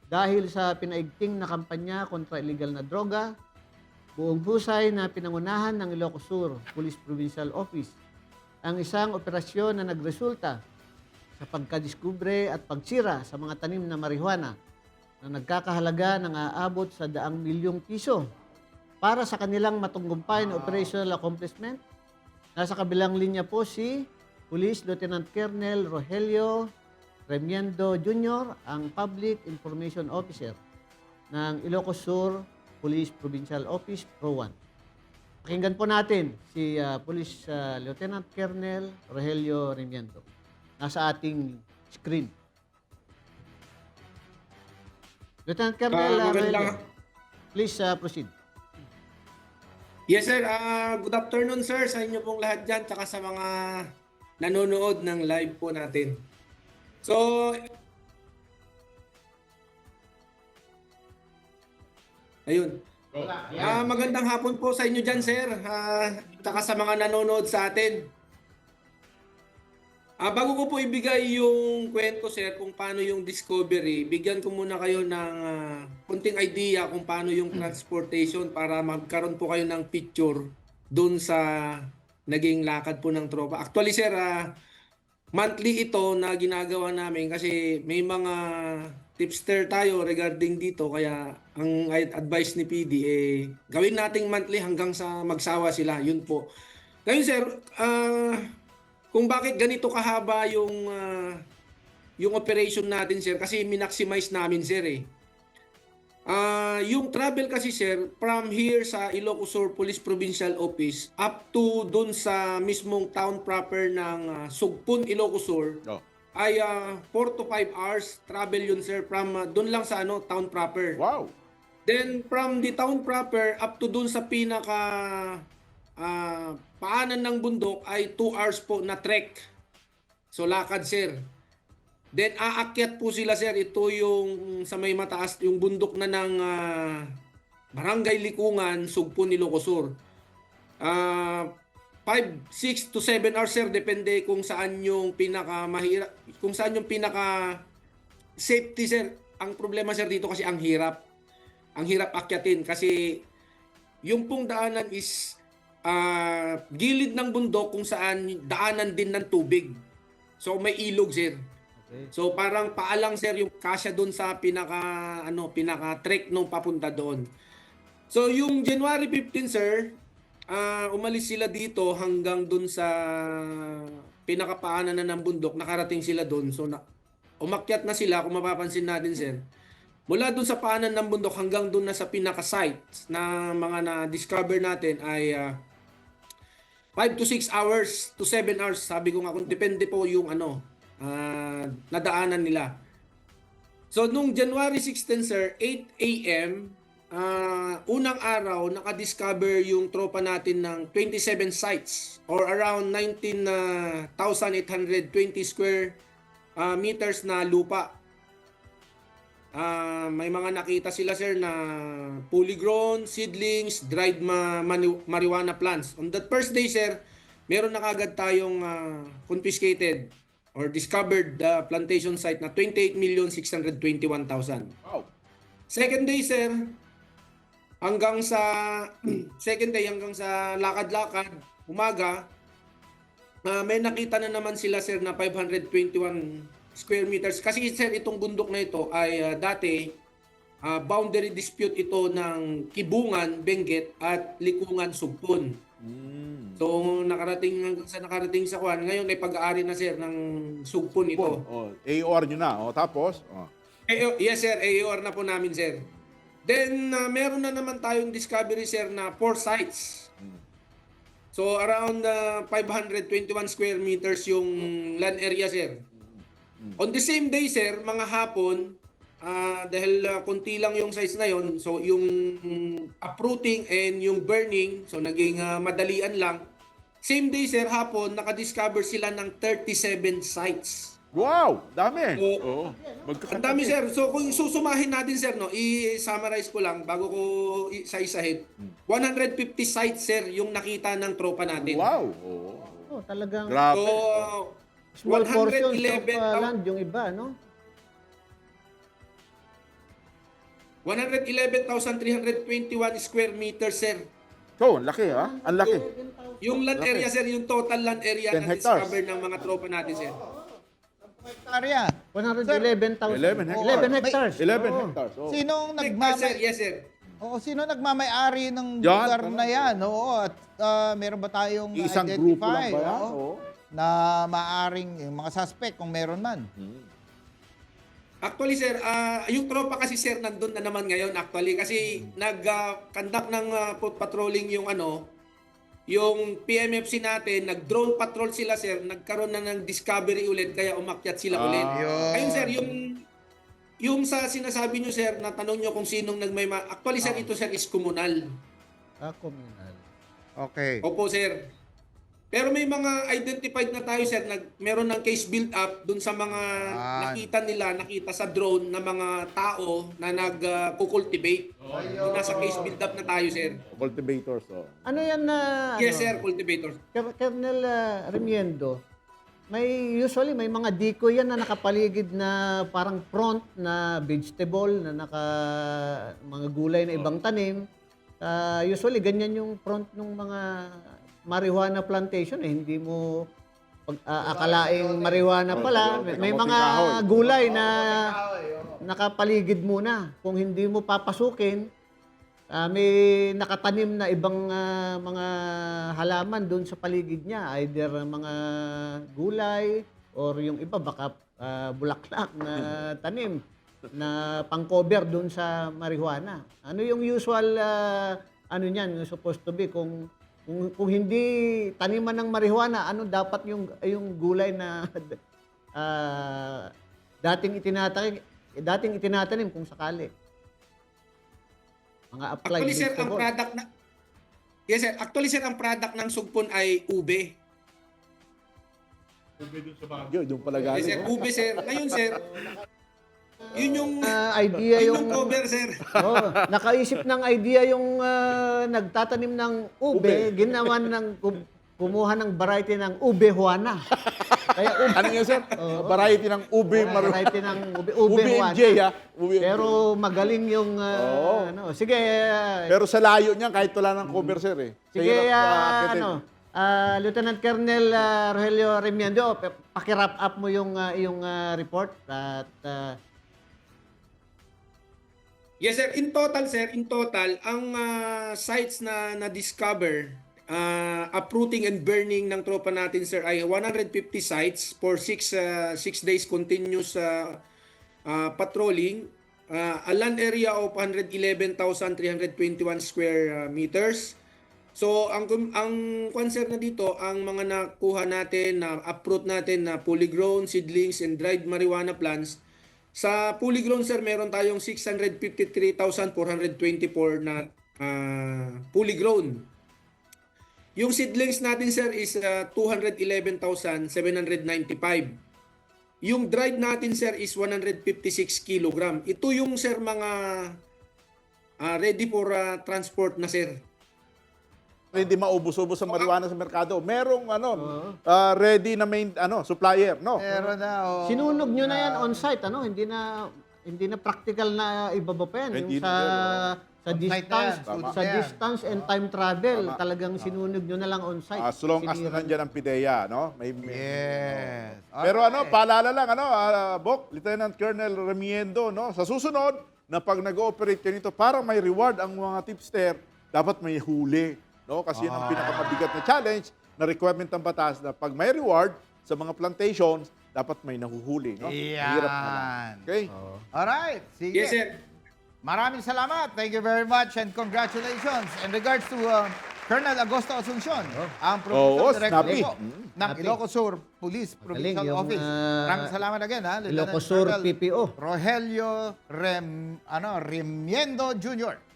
Dahil sa pinaigting na kampanya kontra illegal na droga, buong husay na pinangunahan ng Ilocos Sur Police Provincial Office ang isang operasyon na nagresulta sa pagkadiskubre at pagsira sa mga tanim na marihuana na nagkakahalaga ng aabot sa daang milyong piso. Para sa kanilang matunggumpay na operational accomplishment, nasa kabilang linya po si Police Lieutenant Colonel Rogelio Remiendo Jr., ang Public Information Officer ng Ilocos Sur Police Provincial Office Pro 1. Pakinggan po natin si Police Lieutenant Colonel Rogelio Remiendo. Nasa ating screen. Lieutenant Colonel Rogelio, please proceed. Yes sir, good afternoon sir sa inyo pong lahat dyan tsaka sa mga nanonood ng live po natin. So, ayun. Magandang hapon po sa inyo dyan sir, tsaka sa mga nanonood sa atin. Bago ko po ibigay yung kwento sir kung paano yung discovery, bigyan ko muna kayo ng kunting idea kung paano yung transportation para magkaroon po kayo ng picture doon sa naging lakad po ng tropa. Actually sir, monthly ito na ginagawa namin kasi may mga tipster tayo regarding dito, kaya ang advice ni PD gawin nating monthly hanggang sa magsawa sila, yun po. Ngayon sir, kung bakit ganito kahaba yung operation natin sir, kasi minaximize namin sir yung travel kasi sir from here sa Ilocos Sur Police Provincial Office up to dun sa mismong town proper ng Sugpun, Ilocos Sur ay 4 to 5 hours travel yun sir from dun lang sa town proper. Wow. Then from the town proper up to dun sa pinaka paanan ng bundok ay 2 hours po na trek. So lakad sir. Then aakyat po sila sir, ito yung sa may mataas, yung bundok na ng Barangay Likungan, Sugpun, Ilocos Sur. 5, 6 to 7 hours sir, depende kung saan yung pinaka mahirap, kung saan yung pinaka safety sir. Ang problema sir dito kasi ang hirap. Ang hirap akyatin kasi yung pong daanan is gilid ng bundok kung saan daanan din ng tubig. So may ilog sir. Okay. So parang paalang sir yung kasya doon sa pinaka trek nung papunta doon. So yung January 15 sir, umalis sila dito hanggang doon sa pinakapaanan na ng bundok, nakarating sila doon. So umakyat na sila, kung mapapansin natin sir. Mula doon sa paanan ng bundok hanggang doon na sa pinaka-site na mga na-discover natin ay 5 to 6 hours to 7 hours. Sabi ko nga, kung depende po yung nadaanan nila. So, nung January 16, sir, 8 a.m., unang araw, nakadiscover yung tropa natin ng 27 sites or around 19,820 square meters na lupa. May mga nakita sila sir na fully grown seedlings, dried marijuana plants. On that first day sir, meron na kagad tayong confiscated or discovered plantation site na 28,621,000. Wow. Second day sir, hanggang sa lakad-lakad, umaga, may nakita na naman sila sir na 521 square meters. Kasi sir, itong bundok na ito ay dati boundary dispute ito ng Kibungan, Benguet at Likungan, Sugpun. So nakarating sa Kwan, ngayon ay pag-aari na sir ng Sugpun ito. AOR nyo na. Tapos? Yes sir, AOR na po namin sir. Then meron na naman tayong discovery sir na 4 sites. So around 521 square meters yung land area sir. On the same day sir, mga hapon, dahil konti lang yung size na yon, so yung uprooting and yung burning, so naging madalian lang. Same day sir, hapon, nakadiscover sila ng 37 sites. Wow! Dami! So, ang dami sir. So kung susumahin natin sir, i-summarize ko lang bago ko isa-isahin. 150 sites sir yung nakita ng tropa natin. Wow! Talagang grabe. So, small portions of 111 land yung iba, no? 111,321 square meters, sir. So, ang laki ha? Ang laki. Yung land area, sir, yung total land area 10 na hectares. discover ng mga tropa natin, sir. Hektarya. 111,000. 11 hectares. 11 hectares. 11 Oo. hectares. Oh. Sinong Hectares, sir. nagmamay... Yes, sir. Oo, sino nagmamay-ari ng Yan, lugar tanong. na yan? Oo, at meron ba tayong Isang grupo identify? lang ba yan? Oo, Oo. na maaring yung mga suspect kung meron man. Actually, sir, yung tropa kasi, sir, nandun na naman ngayon, actually. Kasi nag-conduct ng patrolling yung yung PMFC natin, nag-drone patrol sila, sir. Nagkaroon na ng discovery ulit, kaya umakyat sila ulit. Yun. Ayun, sir, yung sa sinasabi nyo, sir, na tanong nyo kung sinong actually, sir, ito, sir, is komunal. Communal. Okay. Opo, sir. Pero may mga identified na tayo, sir, meron ng case build-up dun sa mga nakita sa drone na mga tao na nag-cultivate. Nasa case build-up na tayo, sir. Cultivators. Oh. Ano yan na... Yes, sir, cultivators. Colonel Remiendo, usually may mga decoy yan na nakapaligid na parang front na vegetable na mga gulay na ibang tanim. Usually ganyan yung front ng mga marijuana plantation hindi mo akalaing marijuana pala. May mga gulay na nakapaligid muna. Kung hindi mo papasukin, may nakatanim na ibang mga halaman doon sa paligid niya. Either mga gulay or yung iba baka bulaklak na tanim na pang-cover doon sa marijuana. Ano yung usual ano niyan supposed to be kung hindi taniman ng marijuana, ano dapat yung gulay na dating itinatanim kung sakali? Mga applied Actually, sir, ang vegetable. product na... Yes, sir. Actually, sir, ang product ng sugpon ay ube. Yung pala Yes, sir. galing. Ube, sir. Ngayon, sir, yun yung... Idea yun yung yung cover, sir. nakaisip ng idea yung nagtatanim ng ube, ginawa ng kumuha ng variety ng ube Juana. Kaya Ano yun, sir? Variety ng ube variety ng ube Ube Juana. MJ, ha? Ube MJ. Pero magaling yung sige Pero sa layo niya, kahit wala ng cover, sir, eh. Sa sige hirap, Lieutenant Colonel Rogelio Remiendo, paki-wrap up mo yung report at Yes, sir. In total, ang sites na na-discover, uprooting and burning ng tropa natin, sir, ay 150 sites for 6 days continuous patrolling. A land area of 111,321 square meters. So, ang concern na dito, ang mga nakuha natin, na uproot natin na fully grown seedlings and dried marijuana plants. Sa fully grown, sir, meron tayong 653,424 na fully grown. Yung seedlings natin, sir, is 211,795. Yung dried natin, sir, is 156 kilogram. Ito yung, sir, mga ready for transport na, sir. Hindi maubos-ubos ang marijuana sa merkado. Merong ready na main supplier, no? Meron na. sinunog nyo na yan on-site, hindi na practical na ibaba pa yan. Hindi Yung sa On-site na distance, yan. Tama. sa distance and time travel, talagang sinunog nyo na lang on-site. As long as Sinira. nandiyan ang PIDEA, no? Yes. Pero paalala lang, Bok, Lieutenant Colonel Remiendo, no? Sa susunod, na pag nag-ooperate ka nito, para may reward ang mga tipster, dapat may huli, no? Kasi yun ang pinakamabigat na challenge na requirement ng batas na pag may reward sa mga plantations, dapat may nahuhuli, no? Mahirap na lang. Yan. Okay? Alright. Sige. Yes, sir. Maraming salamat. Thank you very much and congratulations. In regards to Colonel Agosto Asuncion, ang Oo, Provincial Director snappy. po ng Ilocos Sur Police Provincial yung, Office. Maraming salamat again, Lieutenant Ilocos Sur Colonel PPO. Rogelio Remiendo Jr.